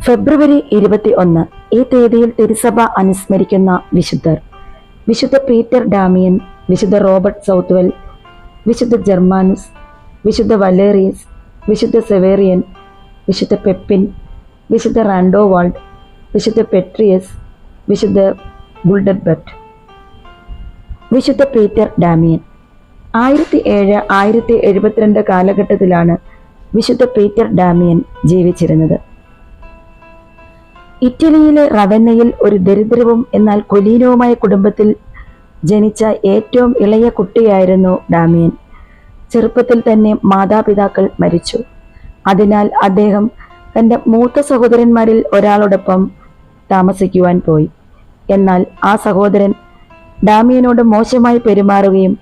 ഫെബ്രുവരി 21 ഈ തീയതിയിൽ തിരുസഭ അനുസ്മരിക്കുന്ന വിശുദ്ധർ: വിശുദ്ധ പീറ്റർ ഡാമിയൻ, വിശുദ്ധ റോബർട്ട് സൗത്ത്വെൽ, വിശുദ്ധ ജർമാനുസ്, വിശുദ്ധ വലേറിയസ്, വിശുദ്ധ സെവേറിയൻ, വിശുദ്ധ പെപ്പിൻ, വിശുദ്ധ റാൻഡോവാൾഡ്, വിശുദ്ധ പെട്രിയസ്, വിശുദ്ധ ഗുൾഡർബർട്ട്. വിശുദ്ധ പീറ്റർ ഡാമിയൻ 1007-1072 കാലഘട്ടത്തിലാണ് വിശുദ്ധ പീറ്റർ ഡാമിയൻ ജീവിച്ചിരുന്നത്. ഇറ്റലിയിലെ റവന്നയിൽ ഒരു ദരിദ്രവും എന്നാൽ കുലീനവുമായ കുടുംബത്തിൽ ജനിച്ച ഏറ്റവും ഇളയ കുട്ടിയായിരുന്നു ഡാമിയൻ. ചെറുപ്പത്തിൽ തന്നെ മാതാപിതാക്കൾ മരിച്ചു. അതിനാൽ അദ്ദേഹം തൻ്റെ മൂത്ത സഹോദരന്മാരിൽ ഒരാളോടൊപ്പം താമസിക്കുവാൻ പോയി. എന്നാൽ ആ സഹോദരൻ ഡാമിയനോട് മോശമായി പെരുമാറുകയും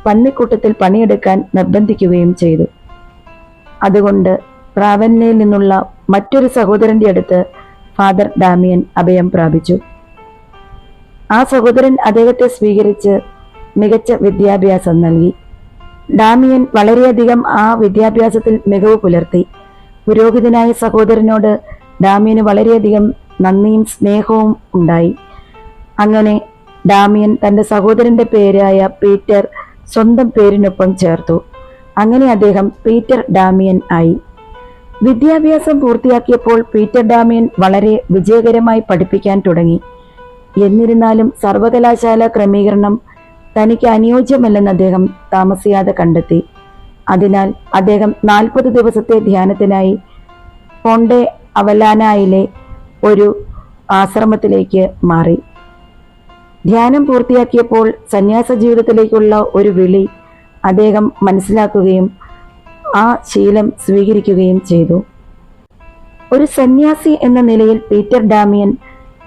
പന്നിക്കൂട്ടത്തിൽ പണിയെടുക്കാൻ നിർബന്ധിക്കുകയും ചെയ്തു. അതുകൊണ്ട് റാവന്നയിൽ നിന്നുള്ള മറ്റൊരു സഹോദരന്റെ അടുത്ത് ഫാദർ ഡാമിയൻ അഭയം പ്രാപിച്ചു. ആ സഹോദരൻ അദ്ദേഹത്തെ സ്വീകരിച്ച് മികച്ച വിദ്യാഭ്യാസം നൽകി. ഡാമിയൻ വളരെയധികം ആ വിദ്യാഭ്യാസത്തിൽ മികവ് പുലർത്തി. പുരോഹിതനായ സഹോദരനോട് ഡാമിയന് വളരെയധികം നന്ദിയും സ്നേഹവും ഉണ്ടായി. അങ്ങനെ ഡാമിയൻ തൻ്റെ സഹോദരന്റെ പേരായ പീറ്റർ സ്വന്തം പേരിനൊപ്പം ചേർത്തു. അങ്ങനെ അദ്ദേഹം പീറ്റർ ഡാമിയൻ ആയി. വിദ്യാഭ്യാസം പൂർത്തിയാക്കിയപ്പോൾ പീറ്റർ ഡാമിയൻ വളരെ വിജയകരമായി പഠിപ്പിക്കാൻ തുടങ്ങി. എന്നിരുന്നാലും സർവകലാശാല ക്രമീകരണം തനിക്ക് അനുയോജ്യമല്ലെന്ന് അദ്ദേഹം താമസിയാതെ കണ്ടെത്തി. അതിനാൽ അദ്ദേഹം 40 ദിവസത്തെ ധ്യാനത്തിനായി ഫോണ്ടെ അവലാനായിലെ ഒരു ആശ്രമത്തിലേക്ക് മാറി. ധ്യാനം പൂർത്തിയാക്കിയപ്പോൾ സന്യാസ ജീവിതത്തിലേക്കുള്ള ഒരു വിളി അദ്ദേഹം മനസ്സിലാക്കുകയും ആ ശീലം സ്വീകരിക്കുകയും ചെയ്തു. ഒരു സന്യാസി എന്ന നിലയിൽ പീറ്റർ ഡാമിയൻ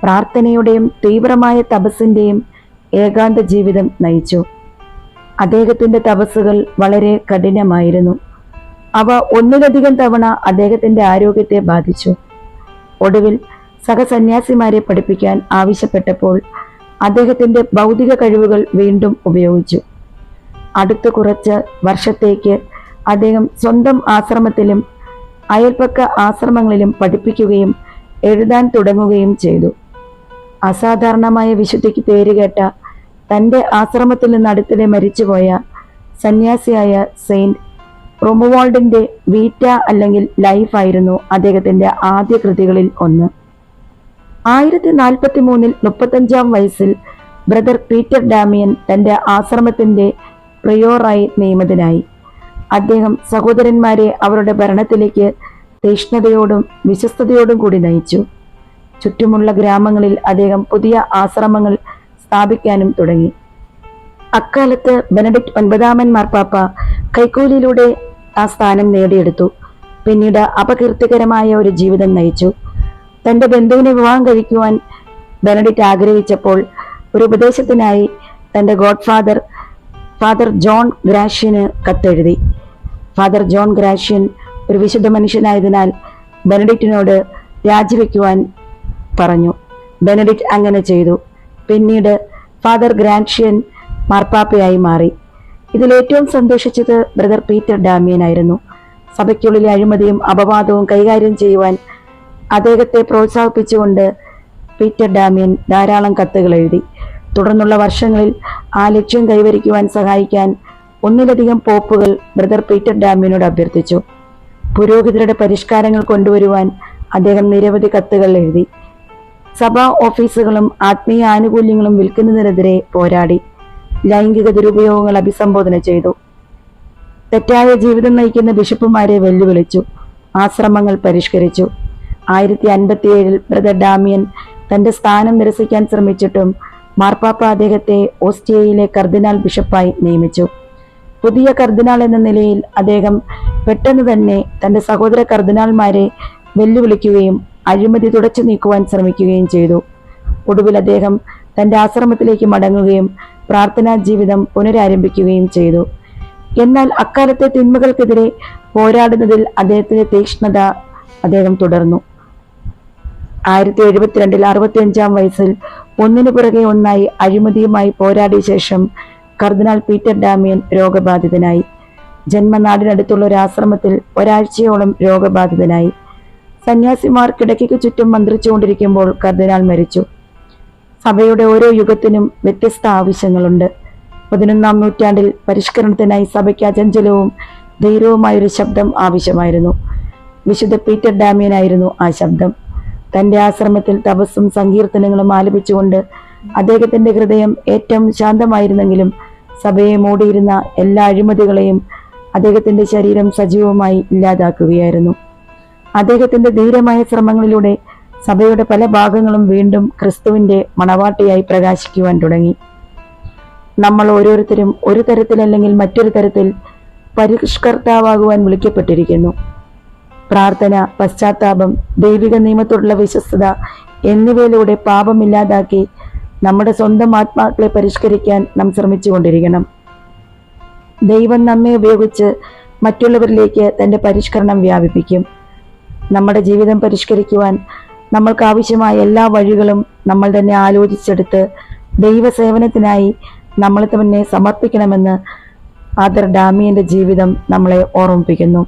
പ്രാർത്ഥനയുടെയും തീവ്രമായ തപസ്സിന്റെയും ഏകാന്ത ജീവിതം നയിച്ചു. അദ്ദേഹത്തിന്റെ തപസ്സുകൾ വളരെ കഠിനമായിരുന്നു. അവ ഒന്നിലധികം തവണ അദ്ദേഹത്തിന്റെ ആരോഗ്യത്തെ ബാധിച്ചു. ഒടുവിൽ സഹസന്യാസിമാരെ പഠിപ്പിക്കാൻ ആവശ്യപ്പെട്ടപ്പോൾ അദ്ദേഹത്തിന്റെ ഭൗതിക കഴിവുകൾ വീണ്ടും ഉപയോഗിച്ചു. അടുത്ത കുറച്ച് വർഷത്തേക്ക് അദ്ദേഹം സ്വന്തം ആശ്രമത്തിലും അയൽപക്ക ആശ്രമങ്ങളിലും പഠിപ്പിക്കുകയും എഴുതാൻ തുടങ്ങുകയും ചെയ്തു. അസാധാരണമായ വിശുദ്ധിക്ക് പേരുകേട്ട തൻ്റെ ആശ്രമത്തിൽ നിന്ന് അടുത്തിടെ മരിച്ചുപോയ സന്യാസിയായ സെയിന്റ് റോമുവാൾഡിന്റെ വീറ്റ അല്ലെങ്കിൽ ലൈഫ് ആയിരുന്നു അദ്ദേഹത്തിന്റെ ആദ്യ കൃതികളിൽ ഒന്ന്. 1043 35-ാം വയസ്സിൽ ബ്രദർ പീറ്റർ ഡാമിയൻ തൻ്റെ ആശ്രമത്തിന്റെ പ്രിയോറായി നിയമിതനായി. അദ്ദേഹം സഹോദരന്മാരെ അവരുടെ ഭരണത്തിലേക്ക് തീഷ്ണതയോടും വിശ്വസ്തയോടും കൂടി നയിച്ചു. ചുറ്റുമുള്ള ഗ്രാമങ്ങളിൽ അദ്ദേഹം പുതിയ ആശ്രമങ്ങൾ സ്ഥാപിക്കാനും തുടങ്ങി. അക്കാലത്ത് ബെനഡിക്ട് 9 മാർപ്പാപ്പ കൈക്കൂലിയിലൂടെ ആ സ്ഥാനം നേടിയെടുത്തു. പിന്നീട് അപകീർത്തികരമായ ഒരു ജീവിതം നയിച്ചു. തൻ്റെ ബന്ധുവിനെ വിവാഹം കഴിക്കുവാൻ ബെനഡിക്ട് ആഗ്രഹിച്ചപ്പോൾ ഒരു ഉപദേശത്തിനായി തൻ്റെ ഗോഡ്ഫാദർ ഫാദർ ജോൺ ഗ്രാഷ്യന് കത്തെഴുതി. ഫാദർ ജോൺ ഗ്രാഷ്യൻ ഒരു വിശുദ്ധ മനുഷ്യനായതിനാൽ ബെനഡിക്റ്റിനോട് രാജിവെക്കുവാൻ പറഞ്ഞു. ബെനഡിക്റ്റ് അങ്ങനെ ചെയ്തു. പിന്നീട് ഫാദർ ഗ്രാഷ്യൻ മാർപ്പാപ്പയായി മാറി. ഇതിലേറ്റവും സന്തോഷിച്ചത് ബ്രദർ പീറ്റർ ഡാമിയൻ ആയിരുന്നു. സഭയ്ക്കുള്ളിലെ അഴിമതിയും അപവാദവും കൈകാര്യം ചെയ്യുവാൻ അദ്ദേഹത്തെ പ്രോത്സാഹിപ്പിച്ചുകൊണ്ട് പീറ്റർ ഡാമിയൻ ധാരാളം കത്തുകൾ എഴുതി. തുടർന്നുള്ള വർഷങ്ങളിൽ ആ ലക്ഷ്യം കൈവരിക്കുവാൻ സഹായിക്കാൻ ഒന്നിലധികം പോപ്പുകൾ ബ്രദർ പീറ്റർ ഡാമിയനോട് അഭ്യർത്ഥിച്ചു. പുരോഹിതരുടെ പരിഷ്കാരങ്ങൾ കൊണ്ടുവരുവാൻ അദ്ദേഹം നിരവധി കത്തുകൾ എഴുതി. സഭാ ഓഫീസുകളും ആത്മീയ ആനുകൂല്യങ്ങളും വിൽക്കുന്നതിനെതിരെ പോരാടി. ലൈംഗിക ദുരുപയോഗങ്ങൾ അഭിസംബോധന ചെയ്തു. തെറ്റായ ജീവിതം നയിക്കുന്ന ബിഷപ്പുമാരെ വെല്ലുവിളിച്ചു. ആശ്രമങ്ങൾ പരിഷ്കരിച്ചു. 1057 ബ്രദർ ഡാമിയൻ തന്റെ സ്ഥാനം നിരസിക്കാൻ ശ്രമിച്ചിട്ടും മാർപ്പാപ്പ അദ്ദേഹത്തെ ഓസ്റ്റിയയിലെ കർദിനാൾ ബിഷപ്പായി നിയമിച്ചു. പുതിയ കർദിനാൾ എന്ന നിലയിൽ അദ്ദേഹം പെട്ടെന്ന് തന്നെ തന്റെ സഹോദര കർദിനാൾമാരെ വെല്ലുവിളിക്കുകയും അഴിമതി തുടച്ചു നീക്കുവാൻ ശ്രമിക്കുകയും ചെയ്തു. ഒടുവിൽ അദ്ദേഹം തന്റെ ആശ്രമത്തിലേക്ക് മടങ്ങുകയും പ്രാർത്ഥനാ ജീവിതം പുനരാരംഭിക്കുകയും ചെയ്തു. എന്നാൽ അക്കാലത്തെ തിന്മകൾക്കെതിരെ പോരാടുന്നതിൽ അദ്ദേഹത്തിന്റെ തീക്ഷ്ണത അദ്ദേഹം തുടർന്നു. 1072 65-ാം വയസ്സിൽ ഒന്നിനു പുറകെ ഒന്നായി അഴിമതിയുമായി പോരാടിയ ശേഷം കർദിനാൾ പീറ്റർ ഡാമിയൻ രോഗബാധിതനായി. ജന്മനാടിനടുത്തുള്ള ഒരു ആശ്രമത്തിൽ ഒരാഴ്ചയോളം രോഗബാധിതനായി. സന്യാസിമാർ കിടക്കയ്ക്ക് ചുറ്റും മന്ത്രിച്ചുകൊണ്ടിരിക്കുമ്പോൾ കർദിനാൾ മരിച്ചു. സഭയുടെ ഓരോ യുഗത്തിനും വ്യത്യസ്ത ആവശ്യങ്ങളുണ്ട്. 11-ാം നൂറ്റാണ്ടിൽ പരിഷ്കരണത്തിനായി സഭയ്ക്ക് അചഞ്ചലവും ധൈര്യവുമായൊരു ശബ്ദം ആവശ്യമായിരുന്നു. വിശുദ്ധ പീറ്റർ ഡാമിയനായിരുന്നു ആ ശബ്ദം. തന്റെ ആശ്രമത്തിൽ തപസ്സും സങ്കീർത്തനങ്ങളും ആലപിച്ചുകൊണ്ട് അദ്ദേഹത്തിന്റെ ഹൃദയം ഏറ്റവും ശാന്തമായിരുന്നെങ്കിലും സഭയെ മൂടിയിരുന്ന എല്ലാ അഴിമതികളെയും അദ്ദേഹത്തിന്റെ ശരീരം സജീവമായി ഇല്ലാതാക്കുകയായിരുന്നു. അദ്ദേഹത്തിന്റെ ധീരമായ ശ്രമങ്ങളിലൂടെ സഭയുടെ പല ഭാഗങ്ങളും വീണ്ടും ക്രിസ്തുവിന്റെ മണവാട്ടിയായി പ്രകാശിക്കുവാൻ തുടങ്ങി. നമ്മൾ ഓരോരുത്തരും ഒരു തരത്തിലല്ലെങ്കിൽ മറ്റൊരു തരത്തിൽ പരിഷ്കർത്താവാകുവാൻ വിളിക്കപ്പെട്ടിരിക്കുന്നു. പ്രാർത്ഥന, പശ്ചാത്താപം, ദൈവിക നിയമത്തോടുള്ള വിശ്വസ്തത എന്നിവയിലൂടെ പാപമില്ലാതാക്കി നമ്മുടെ സ്വന്തം ആത്മാക്കളെ പരിഷ്കരിക്കാൻ നാം ശ്രമിച്ചുകൊണ്ടിരിക്കണം. ദൈവം നമ്മെ ഉപയോഗിച്ച് മറ്റുള്ളവരിലേക്ക് തൻ്റെ പരിഷ്കരണം വ്യാപിപ്പിക്കും. നമ്മുടെ ജീവിതം പരിഷ്കരിക്കുവാൻ നമ്മൾക്ക് ആവശ്യമായ എല്ലാ വഴികളും നമ്മൾ തന്നെ ആലോചിച്ചെടുത്ത് ദൈവസേവനത്തിനായി നമ്മളെ തന്നെ സമർപ്പിക്കണമെന്ന് ഫാദർ ഡാമിയന്റെ ജീവിതം നമ്മളെ ഓർമ്മിപ്പിക്കുന്നു.